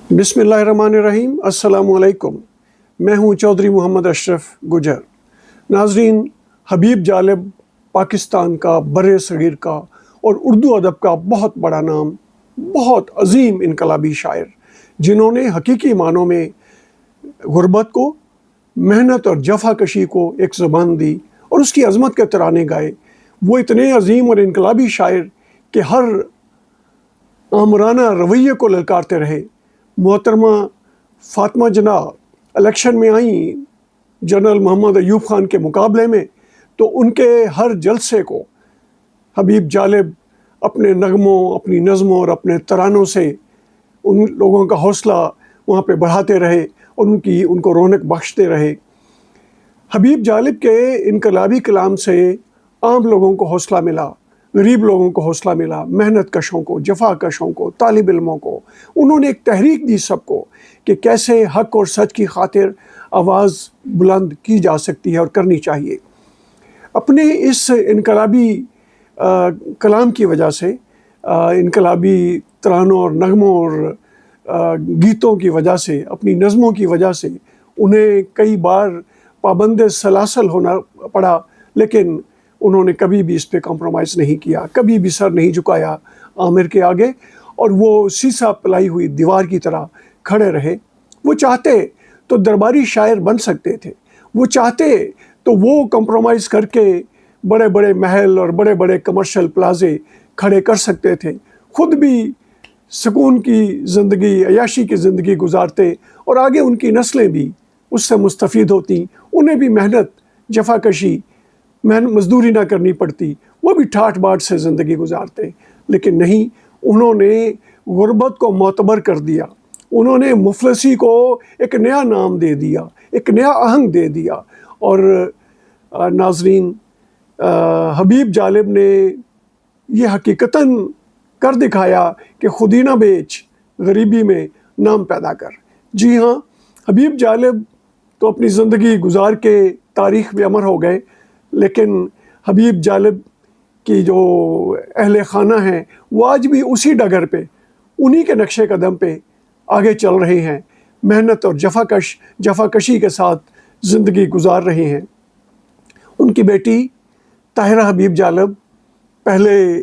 बिस्मिल्लाहिर्रहमानिर्रहीम। अस्सलामुअलैकुम। मैं हूँ चौधरी मोहम्मद अशरफ गुजर। नाजरीन, हबीब जालिब पाकिस्तान का, बर्रे सगीर का और उर्दू अदब का बहुत बड़ा नाम, बहुत अजीम इनकलाबी शायर, जिन्होंने हकीकी मानों में गुर्बत को, मेहनत और जफाकशी को एक ज़बान दी और उसकी अज़मत के तराने गाए। वो इतने अजीम और इनकलाबी शायर कि हर आमराना रवैये को ललकारते रहे। मोहतरमा फातिमा जना इलेक्शन में आई जनरल मोहम्मद अयूब ख़ान के मुकाबले में, तो उनके हर जलसे को हबीब जालिब अपने नगमों, अपनी नज़मों और अपने तरानों से उन लोगों का हौसला वहाँ पे बढ़ाते रहे और उनको रौनक बख्शते रहे। हबीब जालिब के इनकलाबी कलाम से आम लोगों को हौसला मिला, गरीब लोगों को हौसला मिला, मेहनत कशों को, जफा कशों को, तालिब इल्मों को। उन्होंने एक तहरीक दी सबको कि कैसे हक़ और सच की खातिर आवाज़ बुलंद की जा सकती है और करनी चाहिए। अपने इस इनकलाबी कलाम की वजह से, इनकलाबी तरानों और नगमों और गीतों की वजह से, अपनी नज़मों की वजह से उन्हें कई बार पाबंद सलासल होना पड़ा, लेकिन उन्होंने कभी भी इस पे कॉम्प्रोमाइज़ नहीं किया, कभी भी सर नहीं झुकाया आमिर के आगे, और वो सीसा पिलाई हुई दीवार की तरह खड़े रहे। वो चाहते तो दरबारी शायर बन सकते थे, वो चाहते तो वो कॉम्प्रोमाइज़ करके बड़े बड़े महल और बड़े बड़े कमर्शियल प्लाजे खड़े कर सकते थे, ख़ुद भी सुकून की ज़िंदगी, अयाशी की ज़िंदगी गुजारते और आगे उनकी नस्लें भी उससे मुस्तफ़ीद होती, उन्हें भी मेहनत, जफाकशी, मजदूरी ना करनी पड़ती, वो भी ठाठ बाट से ज़िंदगी गुजारते। लेकिन नहीं, उन्होंने गुर्बत को मोतबर कर दिया, उन्होंने मुफलसी को एक नया नाम दे दिया, एक नया आहंग दे दिया। और नाजरीन, हबीब जालिब ने ये हकीकतन कर दिखाया कि खुद ही ना बेच, गरीबी में नाम पैदा कर। जी हाँ, हबीब जालिब तो अपनी ज़िंदगी गुजार के तारीख़ में अमर हो गए, लेकिन हबीब जालिब की जो अहले खाना हैं वो आज भी उसी डगर पे, उन्हीं के नक्शे कदम पे आगे चल रहे हैं, मेहनत और जफाकशी के साथ ज़िंदगी गुजार रहे हैं। उनकी बेटी ताहिरा हबीब जालिब पहले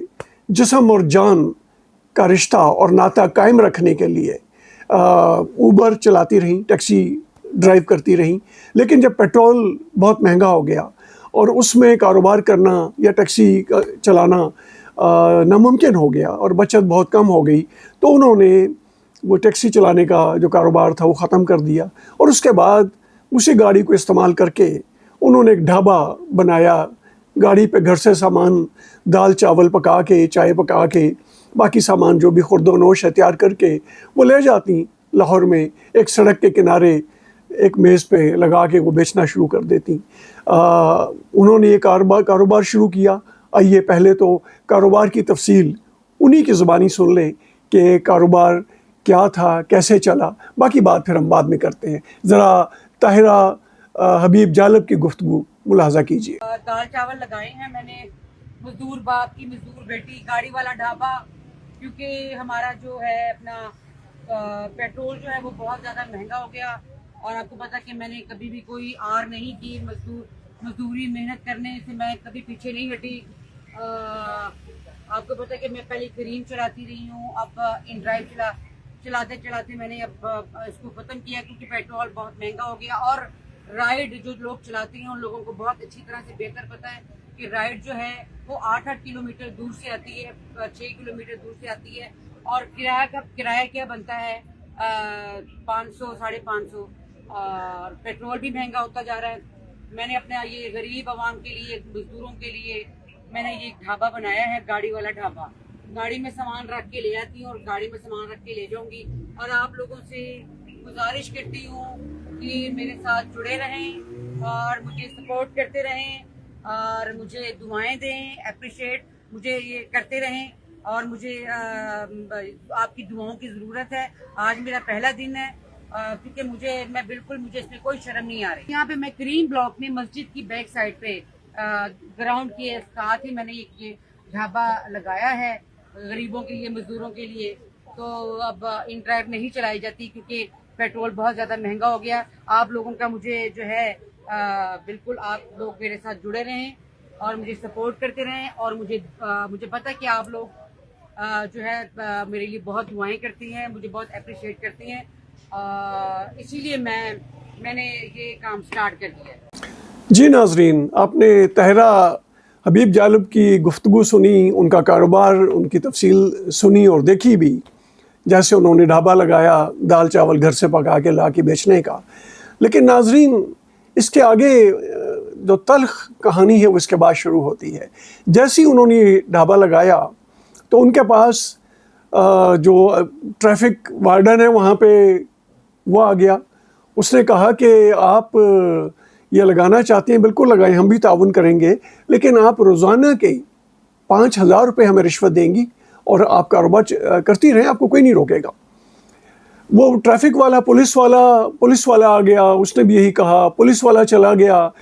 जिस्म और जान का रिश्ता और नाता कायम रखने के लिए ऊबर चलाती रहीं, टैक्सी ड्राइव करती रहीं, लेकिन जब पेट्रोल बहुत महंगा हो गया और उसमें कारोबार करना या टैक्सी चलाना नामुमकिन हो गया और बचत बहुत कम हो गई, तो उन्होंने वो टैक्सी चलाने का जो कारोबार था वो ख़त्म कर दिया और उसके बाद उसी गाड़ी को इस्तेमाल करके उन्होंने एक ढाबा बनाया। गाड़ी पे घर से सामान, दाल चावल पका के, चाय पका के, बाकी सामान जो भी खुर्दोनोश है तैयार करके वो ले जाती लाहौर में, एक सड़क के किनारे एक मेज़ पे लगा के वो बेचना शुरू कर देती। उन्होंने ये कारोबार शुरू किया। आइए पहले तो कारोबार की तफसील उन्हीं की ज़ुबानी सुन लें कि कारोबार क्या था, कैसे चला, बाकी बात फिर हम बाद में करते हैं। ज़रा ताहिरा हबीब जालिब की गुफ्तगू मुलाहजा कीजिए। दाल चावल लगाए हैं मैंने, मजदूर बाप की मजदूर बेटी, गाड़ी वाला ढाबा, क्योंकि हमारा जो है अपना पेट्रोल जो है वो बहुत ज़्यादा महंगा हो गया। और आपको पता कि मैंने कभी भी कोई आर नहीं की, मजदूरी मेहनत करने से मैं कभी पीछे नहीं हटी। आपको पता है कि मैं पहले करीम चलाती रही हूँ, अब इन ड्राइव चलाते चलाते मैंने अब इसको ख़त्म किया, क्योंकि पेट्रोल बहुत महंगा हो गया। और राइड जो लोग चलाते हैं उन लोगों को बहुत अच्छी तरह से बेहतर पता है कि राइड जो है वो 8-8 किलोमीटर दूर से आती है, 6 किलोमीटर दूर से आती है। और किराया क्या बनता है, 500 550, और पेट्रोल भी महंगा होता जा रहा है। मैंने अपने ये गरीब आवाम के लिए, मजदूरों के लिए मैंने ये ढाबा बनाया है, गाड़ी वाला ढाबा। गाड़ी में सामान रख के ले आती हूँ और गाड़ी में सामान रख के ले जाऊंगी। और आप लोगों से गुजारिश करती हूँ कि मेरे साथ जुड़े रहें और मुझे सपोर्ट करते रहें और मुझे दुआएं दें, अप्रिशिएट मुझे ये करते रहें। और मुझे आपकी दुआओं की ज़रूरत है। आज मेरा पहला दिन है, क्योंकि मुझे इसमें कोई शर्म नहीं आ रही। यहाँ पे मैं करीम ब्लॉक में मस्जिद की बैक साइड पे ग्राउंड के साथ ही मैंने ये ढाबा लगाया है, गरीबों के लिए, मजदूरों के लिए। तो अब इन ड्राइव नहीं चलाई जाती क्योंकि पेट्रोल बहुत ज़्यादा महंगा हो गया. आप लोगों का मुझे जो है बिल्कुल आप लोग मेरे साथ जुड़े रहें और मुझे सपोर्ट करते रहें और मुझे पता है कि आप लोग जो है मेरे लिए बहुत दुआएं करती हैं, मुझे बहुत अप्रिशिएट करती हैं. इसीलिए मैंने ये काम स्टार्ट कर दिया है. जी नाजरीन, आपने ताहिरा हबीब जालिब की गुफ्तगू सुनी, उनका कारोबार, उनकी तफसील सुनी और देखी भी, जैसे उन्होंने ढाबा लगाया दाल चावल घर से पका के ला के बेचने का. लेकिन नाजरीन, इसके आगे जो तल्ख कहानी है वो इसके बाद शुरू होती है. जैसे ही उन्होंने ढाबा लगाया तो उनके पास जो ट्रैफिक वार्डन है वहाँ पे वो आ गया. उसने कहा कि आप ये लगाना चाहते हैं, बिल्कुल लगाएं, हम भी ताउन करेंगे, लेकिन आप रोज़ाना के 5,000 रुपये हमें रिश्वत देंगी और आप कारोबार करती रहें, आपको कोई नहीं रोकेगा. वो ट्रैफिक वाला पुलिस वाला आ गया, उसने भी यही कहा. पुलिस वाला चला गया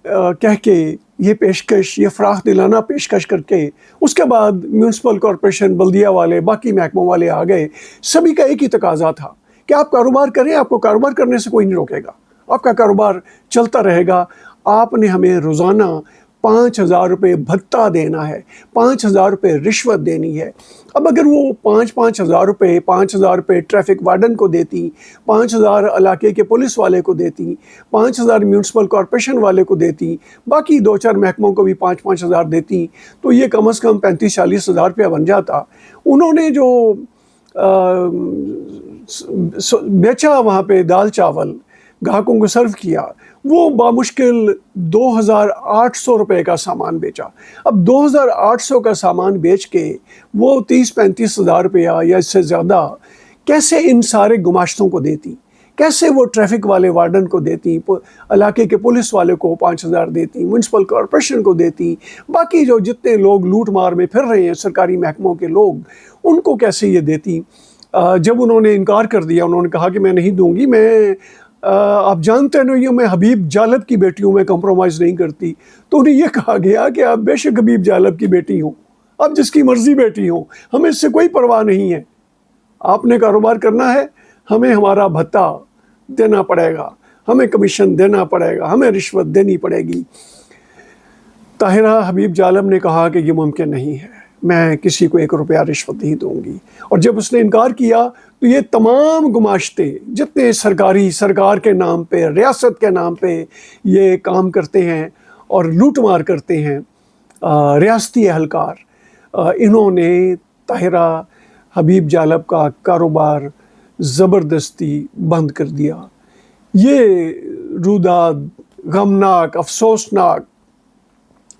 कह के ये पेशकश, ये फ़राख दिलाना पेशकश करके. उसके बाद म्यूनसिपल कॉरपोरेशन, बल्दिया वाले, बाकी महकमों वाले आ गए. सभी का एक ही तकाजा था कि आप कारोबार करें, आपको कारोबार करने से कोई नहीं रोकेगा, आपका कारोबार चलता रहेगा. आपने हमें रोज़ाना 5,000 रुपये भत्ता देना है, 5,000 रुपये रिश्वत देनी है. अब अगर वो 5,000 रुपये, 5,000 रुपये ट्रैफिक वार्डन को देती, 5,000 इलाके के पुलिस वाले को देती, 5,000 म्यूनसिपल कॉरपोरेशन वाले को देती, बाकी 2-4 महकमों को भी 5,000 देती, तो ये कम से कम 35-40 हज़ार रुपया बन जाता. उन्होंने जो बेचा वहाँ पे दाल चावल, ग्राहकों को सर्व किया, वो बामुश्किल 2,800 रुपये का सामान बेचा. अब 2,800 का सामान बेच के वो 30-35 हज़ार रुपया या इससे ज़्यादा कैसे इन सारे गुमाश्तों को देती, कैसे वो ट्रैफिक वाले वार्डन को देती, इलाके के पुलिस वाले को 5,000 देती, म्यूनसिपल कॉरपोरेशन को देती, बाकी जो जितने लोग लूट मार में फिर रहे हैं सरकारी महकमों के लोग, उनको कैसे ये देती. जब उन्होंने इनकार कर दिया, उन्होंने कहा कि मैं नहीं दूंगी, मैं आप जानते नहीं हो मैं हबीब जालिब की बेटी हूँ, मैं कंप्रोमाइज़ नहीं करती. तो उन्हें यह कहा गया कि आप बेशक हबीब जालिब की बेटी हो, आप जिसकी मर्ज़ी बेटी हो, हमें इससे कोई परवाह नहीं है. आपने कारोबार करना है, हमें हमारा भत्ता देना पड़ेगा, हमें कमीशन देना पड़ेगा, हमें रिश्वत देनी पड़ेगी. ताहिरा हबीब जालिब ने कहा कि ये मुमकिन नहीं है, मैं किसी को 1 रुपया रिश्वत नहीं दूंगी. और जब उसने इनकार किया तो ये तमाम गुमाश्ते जितने सरकार के नाम पे, रियासत के नाम पे ये काम करते हैं और लूट मार करते हैं, रियासती एहलकार, इन्होंने ताहिरा हबीब जालिब का कारोबार ज़बरदस्ती बंद कर दिया. ये रुदाद, गमनाक, अफसोसनाक.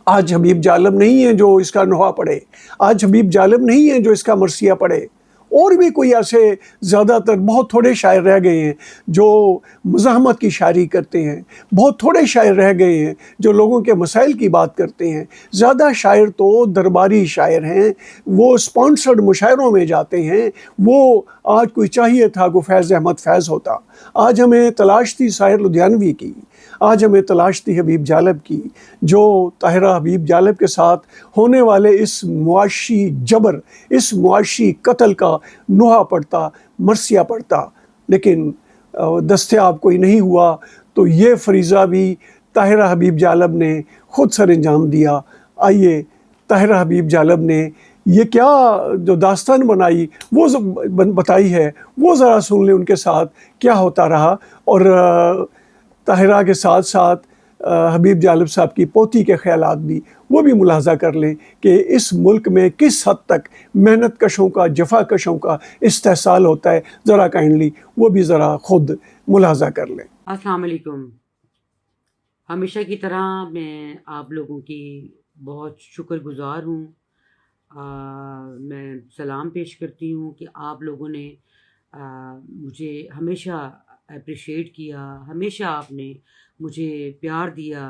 आज हबीब जालिब नहीं है जो इसका नोहा पड़े, आज हबीब जालिब नहीं है जो इसका मरसिया पड़े. और भी कोई ऐसे ज़्यादातर बहुत थोड़े शायर रह गए हैं जो मज़ाहमत की शायरी करते हैं, बहुत थोड़े शायर रह गए हैं जो लोगों के मसाइल की बात करते हैं. ज़्यादा शायर तो दरबारी शायर हैं, वो स्पॉन्सर्ड मुशायरों में जाते हैं. वो आज कोई चाहिए था कि फैज़ अहमद फैज़ होता, आज हमें तलाश थी साहिर लुधियानवी की, आज हमें तलाश थी हबीब जालिब की, जो ताहिरा हबीब जालिब के साथ होने वाले इस मुआशी जबर, इस मुआशी कत्ल का नोहा पड़ता, मरसिया पड़ता. लेकिन दस्तयाब कोई नहीं हुआ. तो ये फरीज़ा भी ताहिरा हबीब जालिब ने ख़ुद सर अंजाम दिया. आइए ताहिरा हबीब जालिब ने ये क्या जो दास्तान बनाई वो बताई है, वो ज़रा सुन लें उनके साथ क्या होता रहा. और ताहिरा के साथ साथ हबीब जालिब साहब की पोती के ख्यालात भी वो भी मुलाहजा कर लें कि इस मुल्क में किस हद तक मेहनत कशों का, जफा कशों का इस्तेहसाल होता है. ज़रा काइंडली वो भी ज़रा ख़ुद मुलाहजा कर लें. अस्सलाम वालेकुम. हमेशा की तरह मैं आप लोगों की बहुत शुक्रगुज़ार हूँ. मैं सलाम पेश करती हूँ कि आप लोगों ने मुझे हमेशा अप्रिशिएट किया, हमेशा आपने मुझे प्यार दिया,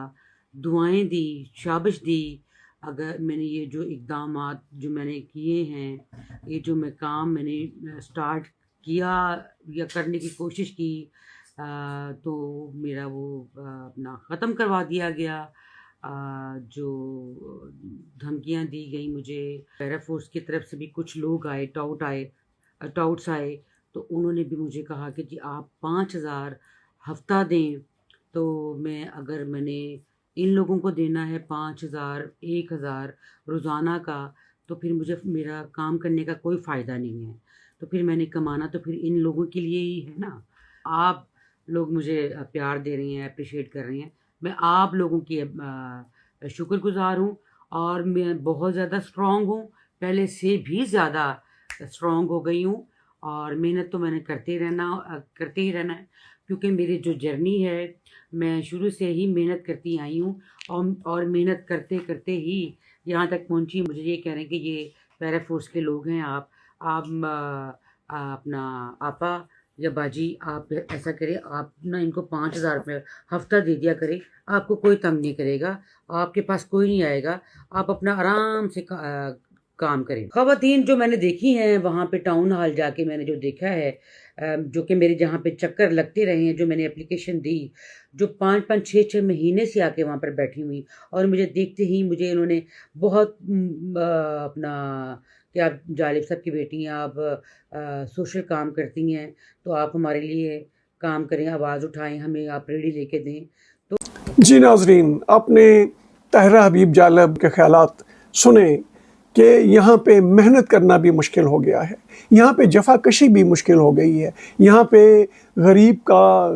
दुआएं दी, शाबाश दी. अगर मैंने ये जो इक़दामात जो मैंने किए हैं, ये जो मैं काम मैंने स्टार्ट किया या करने की कोशिश की, तो मेरा वो अपना ख़त्म करवा दिया गया. जो धमकियां दी गई मुझे, पैरा फोर्स की तरफ से भी कुछ लोग आए, टाउट आए, टाउट्स आए तो उन्होंने भी मुझे कहा कि जी आप 5,000 हफ्ता दें, तो अगर मैंने इन लोगों को देना है 5,000 1,000 रोज़ाना का, तो फिर मुझे मेरा काम करने का कोई फ़ायदा नहीं है। तो फिर मैंने कमाना तो फिर इन लोगों के लिए ही है ना। आप लोग मुझे प्यार दे रही हैं, अप्रिशिएट कर रही हैं, मैं आप लोगों की शुक्रगुज़ार हूँ, और मैं बहुत ज़्यादा स्ट्रॉन्ग हूँ, पहले से भी ज़्यादा स्ट्रॉन्ग हो गई हूँ। और मेहनत तो मैंने करते ही रहना है, क्योंकि मेरी जो जर्नी है, मैं शुरू से ही मेहनत करती आई हूँ, और मेहनत करते करते ही यहाँ तक पहुँची। मुझे ये कह रहे हैं कि ये पैरा फोर्स के लोग हैं, आप अपना आपा या बाजी, आप ऐसा करें, आप ना इनको 5,000 रुपये हफ्ता दे दिया करें, आपको कोई तंग नहीं करेगा, आपके पास कोई नहीं आएगा, आप अपना आराम से काम करें। ख़वातीन जो मैंने देखी हैं वहाँ पे टाउन हॉल जाके मैंने जो देखा है, जो कि मेरे जहाँ पे चक्कर लगते रहे हैं, जो मैंने एप्लीकेशन दी, जो 5-5 6-6 महीने से आके वहाँ पर बैठी हुई, और मुझे देखते ही मुझे इन्होंने बहुत अपना कि आप जालिब साहब की बेटी हैं, आप सोशल काम करती हैं, तो आप हमारे लिए काम करें, आवाज़ उठाएं, हमें आप रेडी लेके दें। तो जी नाजरीन, आपने ताहिरा हबीब जालब के ख्यालात सुने कि यहाँ पे मेहनत करना भी मुश्किल हो गया है, यहाँ पे जफाकशी भी मुश्किल हो गई है, यहाँ पे गरीब का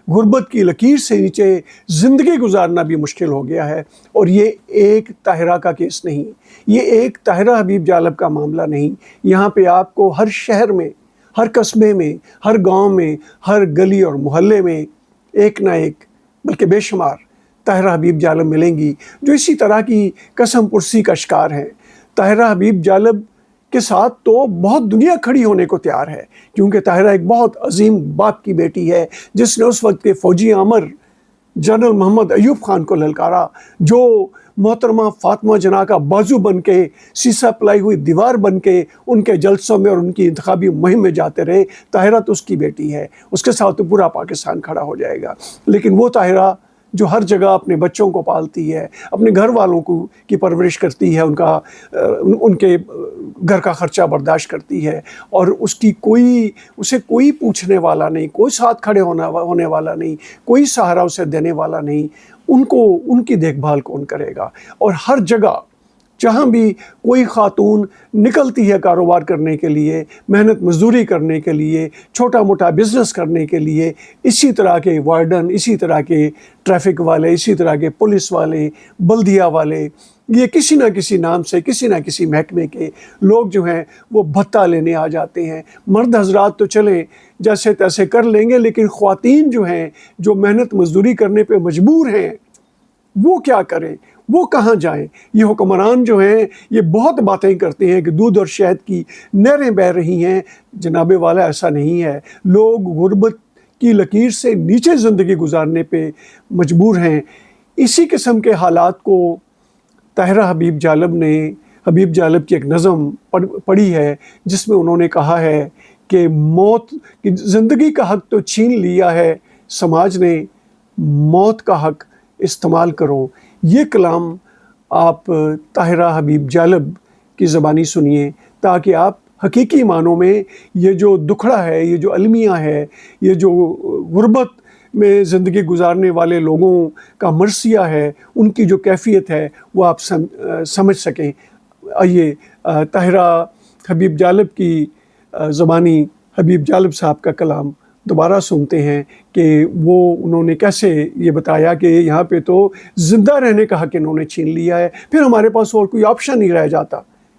गुर्बत की लकीर से नीचे ज़िंदगी गुजारना भी मुश्किल हो गया है। और ये एक ताहिरा का केस नहीं, ये एक ताहिरा हबीब जालब का मामला नहीं। यहाँ पे आपको हर शहर में, हर कस्बे में, हर गांव में, हर गली और मोहल्ले में एक ना एक, बल्कि बेशुमार ताहिरा हबीब जालब मिलेंगी जो इसी तरह की कसम पुरसी का शिकार हैं। ताहिरा हबीब जालब के साथ तो बहुत दुनिया खड़ी होने को तैयार है, क्योंकि ताहिरा एक बहुत अजीम बाप की बेटी है, जिसने उस वक्त के फौजी आमर जनरल मोहम्मद अयूब खान को ललकारा, जो मोहतरमा फातिमा जना का बाजू बन के, सीसा पलाई हुई दीवार बन के उनके जलसों में और उनकी इंतखाबी मुहिम में जाते रहे। ताहिरा तो उसकी बेटी है, उसके साथ तो पूरा पाकिस्तान खड़ा हो जाएगा। लेकिन वो ताहिरा जो हर जगह अपने बच्चों को पालती है, अपने घर वालों की परवरिश करती है, उनके घर का ख़र्चा बर्दाश्त करती है, और उसे कोई पूछने वाला नहीं, कोई साथ खड़े होने वाला नहीं, कोई सहारा उसे देने वाला नहीं, उनकी देखभाल कौन करेगा। और हर जगह जहाँ भी कोई खातून निकलती है कारोबार करने के लिए, मेहनत मजदूरी करने के लिए, छोटा मोटा बिज़नेस करने के लिए, इसी तरह के वार्डन, इसी तरह के ट्रैफिक वाले, इसी तरह के पुलिस वाले, बल्दिया वाले, ये किसी ना किसी नाम से किसी ना किसी महकमे के लोग जो हैं वो भत्ता लेने आ जाते हैं। मर्द हजरात तो चले जैसे तैसे कर लेंगे, लेकिन ख्वातीन जो हैं, जो मेहनत मजदूरी करने पे मजबूर हैं, वो क्या करें, वो कहाँ जाएं। ये हुक्मरान जो हैं ये बहुत बातें करते हैं कि दूध और शहद की नहरें बह रही हैं। जनाबे वाला ऐसा नहीं है। लोग गुर्बत की लकीर से नीचे ज़िंदगी गुजारने पे मजबूर हैं। इसी किस्म के हालात को ताहिरा हबीब जालब की एक नज़म पढ़ी है, जिसमें उन्होंने कहा है कि ज़िंदगी का हक़ तो छीन लिया है समाज ने, मौत का हक़ इस्तेमाल करो। ये कलाम आप ताहिरा हबीब जालब की ज़बानी सुनिए, ताकि आप हकीकी मानों में ये जो दुखड़ा है, ये जो अलमिया है, ये जो गुर्बत में ज़िंदगी गुजारने वाले लोगों का मरसिया है, उनकी जो कैफियत है वो आप समझ सकें। आइए ताहिरा हबीब जालब की ज़बानी हबीब जालब साहब का कलाम दोबारा सुनते हैं कि उन्होंने कैसे ये बताया कि यहाँ पे तो ज़िंदा रहने का हक़ इन्होंने छीन लिया है, फिर हमारे पास और कोई ऑप्शन नहीं रह जाता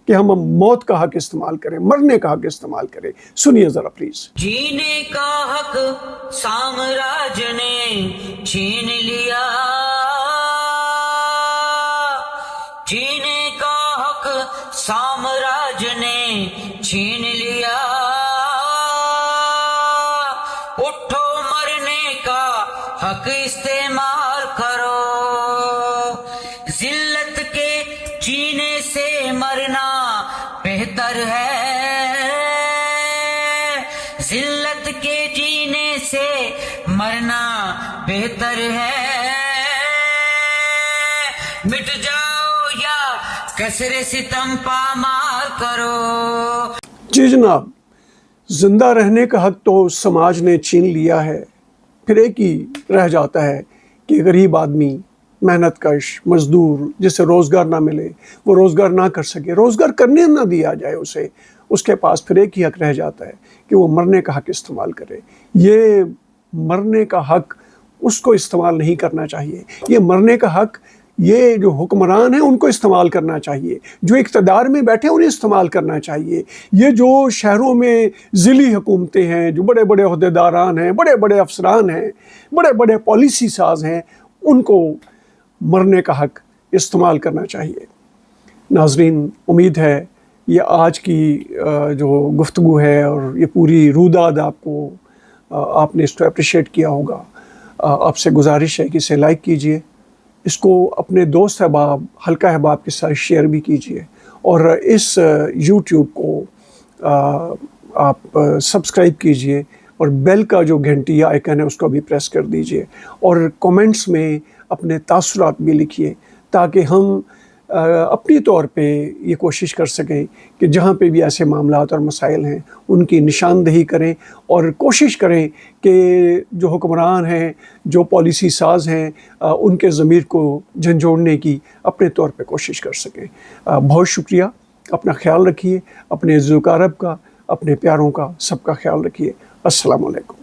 कि हम मौत का हक़ इस्तेमाल करें, मरने का हक़ इस्तेमाल करें। सुनिए ज़रा प्लीज़। जीने का हक़ साम्राज्य ने छीन लिया, जीने का हक़ साम्राज्य ने छीन लिया, उठो मरने का हक़ इस्तेमाल करो, जिल्लत के जीने से मरना बेहतर है, जिल्लत के जीने से मरना बेहतर है, मिट जाओ या कसरे सितम पामाल करो। जी जनाब, जिंदा रहने का हक तो समाज ने छीन लिया है, फिर एक ही रह जाता है कि गरीब आदमी, मेहनत कश मजदूर जिसे रोज़गार ना मिले, वो रोज़गार ना कर सके, रोज़गार करने ना दिया जाए उसे, उसके पास फिर एक ही हक रह जाता है कि वो मरने का हक इस्तेमाल करे। ये मरने का हक उसको इस्तेमाल नहीं करना चाहिए। ये मरने का हक ये जो हुक्मरान हैं उनको इस्तेमाल करना चाहिए, जो इक़्तिदार में बैठे उन्हें इस्तेमाल करना चाहिए। ये जो शहरों में ज़िली हुकूमतें हैं, जो बड़े बड़े अहदेदारान हैं, बड़े बड़े अफसरान हैं, बड़े बड़े पॉलिसी साज हैं, उनको मरने का हक इस्तेमाल करना चाहिए। नाज़रीन, उम्मीद है ये आज की जो गुफ्तगू है और ये पूरी रूदाद आपने इसको अप्रिशिएट किया होगा। आपसे गुजारिश है कि इसे लाइक कीजिए, इसको अपने दोस्त अहबाब, हल्का अहबाब के साथ शेयर भी कीजिए, और इस YouTube को आप सब्सक्राइब कीजिए और बेल का जो घंटिया आइकन है उसको भी प्रेस कर दीजिए, और कमेंट्स में अपने तासुरात भी लिखिए ताकि हम अपनी तौर पे ये कोशिश कर सकें कि जहाँ पे भी ऐसे मामलात और मसाइल हैं उनकी निशानदही करें, और कोशिश करें कि जो हुक्मरान हैं, जो पॉलिसी साज हैं, उनके ज़मीर को झंझोड़ने की अपने तौर पे कोशिश कर सकें। बहुत शुक्रिया। अपना ख्याल रखिए, अपने ज़ुकारब का, अपने प्यारों का, सबका ख्याल रखिए। अस्सलाम वालेकुम।